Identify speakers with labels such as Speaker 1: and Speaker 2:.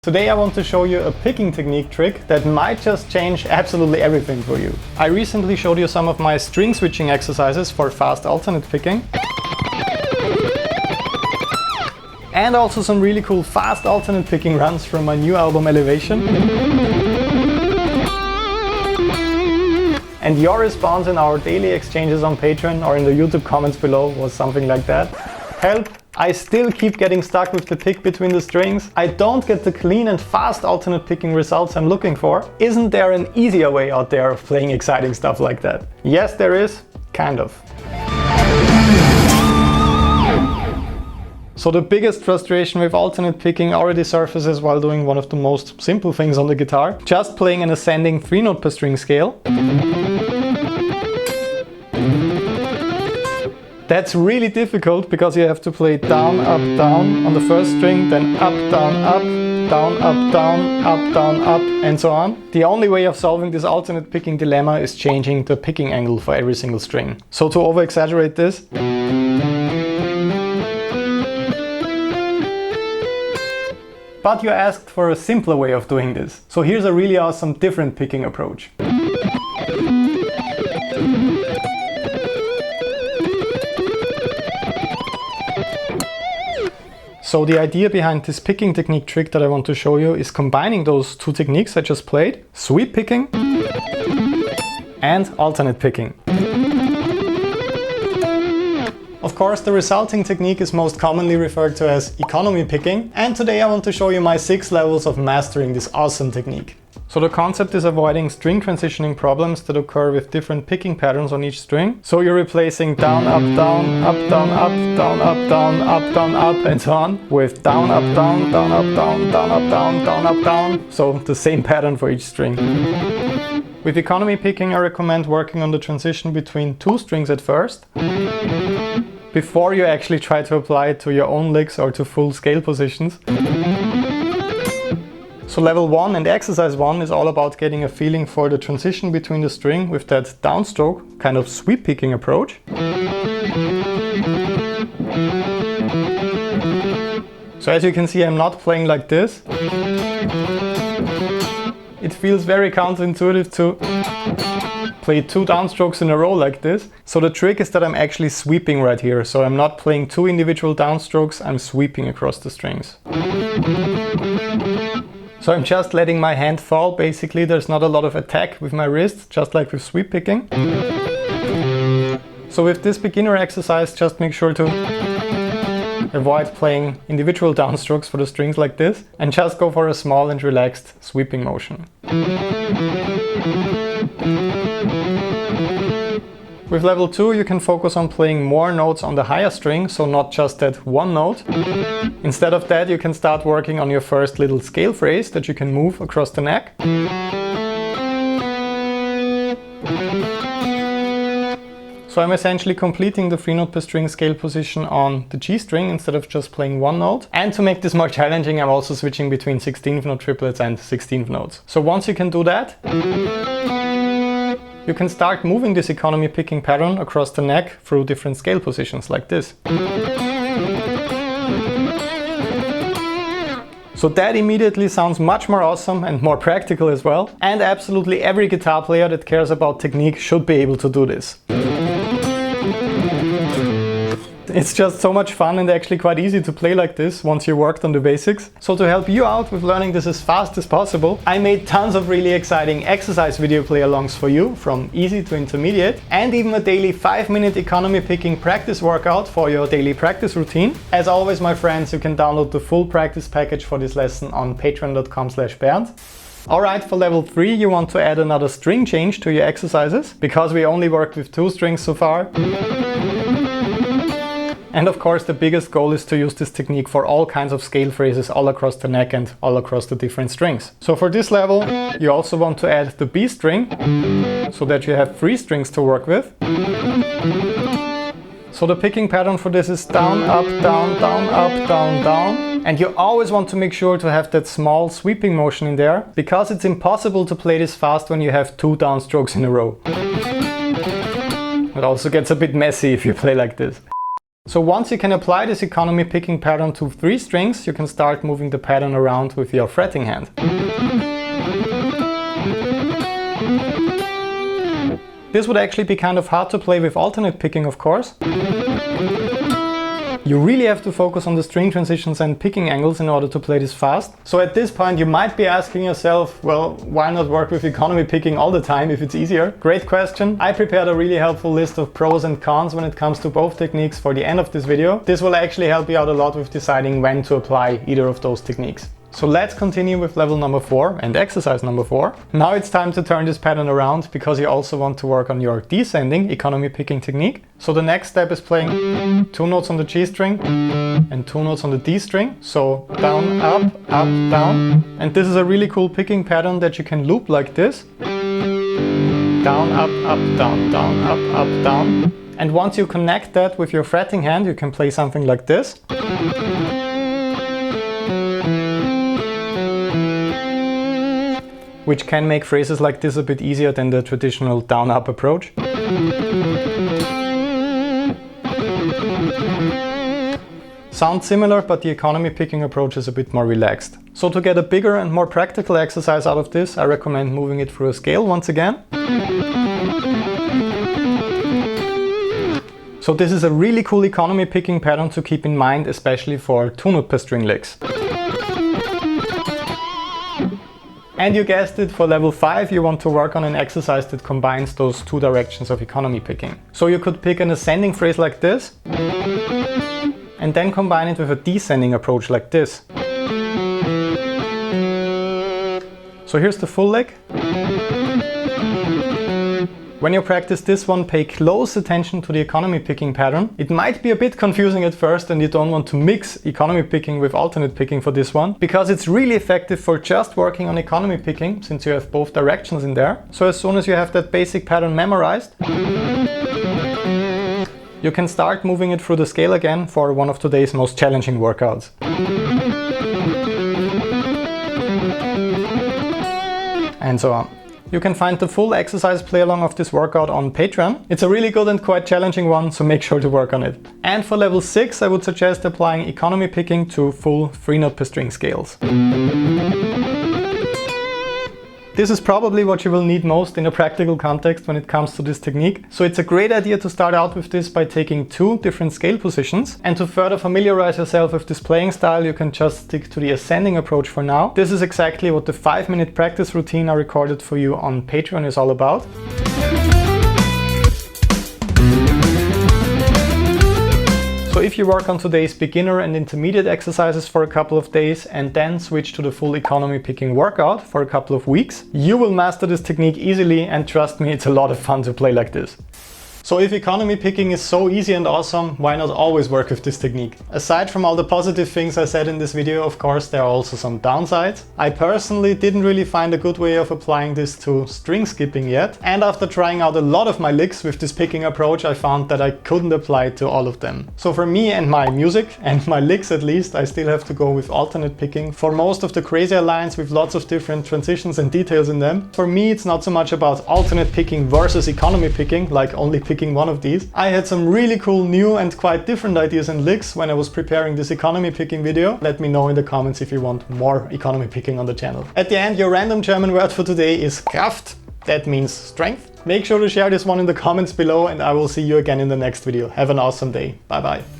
Speaker 1: Today I want to show you a picking technique trick that might just change absolutely everything for you. I recently showed you some of my string switching exercises for fast alternate picking. And also some really cool fast alternate picking runs from my new album Elevation. And your response in our daily exchanges on Patreon or in the YouTube comments below was something like that. Help! I still keep getting stuck with the pick between the strings. I don't get the clean and fast alternate picking results I'm looking for. Isn't there an easier way out there of playing exciting stuff like that? Yes, there is. Kind of. So the biggest frustration with alternate picking already surfaces while doing one of the most simple things on the guitar. Just playing an ascending 3-note per string scale. That's really difficult because you have to play down, up, down on the first string, then up, down, up, down, up, down, up, down, up, and so on. The only way of solving this alternate picking dilemma is changing the picking angle for every single string. So to over-exaggerate this, but you asked for a simpler way of doing this. So here's a really awesome different picking approach. So the idea behind this picking technique trick that I want to show you is combining those two techniques I just played, sweep picking and alternate picking. Of course, the resulting technique is most commonly referred to as economy picking, and today I want to show you my 6 levels of mastering this awesome technique. So the concept is avoiding string transitioning problems that occur with different picking patterns on each string. So you're replacing down, up, down, up, down, up, down, up, down, up, down, up, and so on with down, up, down, down, up, down, down, up, down, down, up, down. So the same pattern for each string. With economy picking, I recommend working on the transition between 2 strings at first, before you actually try to apply it to your own licks or to full scale positions. So level 1 and exercise 1 is all about getting a feeling for the transition between the string with that downstroke, kind of sweep picking approach. So as you can see, I'm not playing like this. It feels very counterintuitive to play 2 downstrokes in a row like this. So the trick is that I'm actually sweeping right here. So I'm not playing 2 individual downstrokes, I'm sweeping across the strings. So I'm just letting my hand fall, basically. There's not a lot of attack with my wrist, just like with sweep picking. So with this beginner exercise, just make sure to avoid playing individual downstrokes for the strings like this, and just go for a small and relaxed sweeping motion. With level 2, you can focus on playing more notes on the higher string, so not just that one note. Instead of that, you can start working on your first little scale phrase that you can move across the neck. So I'm essentially completing the 3-note per string scale position on the G string instead of just playing one note. And to make this more challenging, I'm also switching between 16th note triplets and 16th notes. So once you can do that, you can start moving this economy picking pattern across the neck through different scale positions like this. So that immediately sounds much more awesome and more practical as well. And absolutely every guitar player that cares about technique should be able to do this. It's just so much fun and actually quite easy to play like this once you worked on the basics. So to help you out with learning this as fast as possible, I made tons of really exciting exercise video play-alongs for you, from easy to intermediate, and even a daily 5-minute economy picking practice workout for your daily practice routine. As always, my friends, you can download the full practice package for this lesson on patreon.com/Bernd. Alright, for level 3 you want to add another string change to your exercises, because we only worked with 2 strings so far. And of course the biggest goal is to use this technique for all kinds of scale phrases all across the neck and all across the different strings. So for this level you also want to add the B string, so that you have 3 strings to work with. So the picking pattern for this is down, up, down, down, up, down, down. And you always want to make sure to have that small sweeping motion in there, because it's impossible to play this fast when you have 2 downstrokes in a row. It also gets a bit messy if you play like this. So once you can apply this economy picking pattern to 3 strings, you can start moving the pattern around with your fretting hand. This would actually be kind of hard to play with alternate picking, of course. You really have to focus on the string transitions and picking angles in order to play this fast. So at this point you might be asking yourself, well, why not work with economy picking all the time if it's easier? Great question. I prepared a really helpful list of pros and cons when it comes to both techniques for the end of this video. This will actually help you out a lot with deciding when to apply either of those techniques. So let's continue with level number 4 and exercise number 4. Now it's time to turn this pattern around because you also want to work on your descending economy picking technique. So the next step is playing 2 notes on the G string and 2 notes on the D string. So down, up, down. And this is a really cool picking pattern that you can loop like this. Down, up, down, up, down. And once you connect that with your fretting hand, you can play something like this. Which can make phrases like this a bit easier than the traditional down-up approach. Sounds similar, but the economy picking approach is a bit more relaxed. So to get a bigger and more practical exercise out of this, I recommend moving it through a scale once again. So this is a really cool economy picking pattern to keep in mind, especially for 2-note per string licks. And you guessed it, for level 5 you want to work on an exercise that combines those 2 directions of economy picking. So you could pick an ascending phrase like this, and then combine it with a descending approach like this. So here's the full lick. When you practice this one, pay close attention to the economy picking pattern. It might be a bit confusing at first and you don't want to mix economy picking with alternate picking for this one, because it's really effective for just working on economy picking since you have both directions in there. So as soon as you have that basic pattern memorized, you can start moving it through the scale again for one of today's most challenging workouts. And so on. You can find the full exercise play along of this workout on Patreon. It's a really good and quite challenging one, so make sure to work on it. And for level 6, I would suggest applying economy picking to full 3-note per string scales. This is probably what you will need most in a practical context when it comes to this technique. So it's a great idea to start out with this by taking 2 different scale positions. And to further familiarize yourself with this playing style, you can just stick to the ascending approach for now. This is exactly what the 5-minute practice routine I recorded for you on Patreon is all about. So if you work on today's beginner and intermediate exercises for a couple of days and then switch to the full economy picking workout for a couple of weeks, you will master this technique easily, and trust me, it's a lot of fun to play like this. So if economy picking is so easy and awesome, why not always work with this technique? Aside from all the positive things I said in this video, of course, there are also some downsides. I personally didn't really find a good way of applying this to string skipping yet. And after trying out a lot of my licks with this picking approach, I found that I couldn't apply it to all of them. So for me and my music, and my licks at least, I still have to go with alternate picking for most of the crazier lines with lots of different transitions and details in them. For me, it's not so much about alternate picking versus economy picking, like only picking one of these. I had some really cool new and quite different ideas and licks when I was preparing this economy picking video. Let me know in the comments if you want more economy picking on the channel. At the end, your random German word for today is Kraft. That means strength. Make sure to share this one in the comments below, and I will see you again in the next video. Have an awesome day. Bye bye.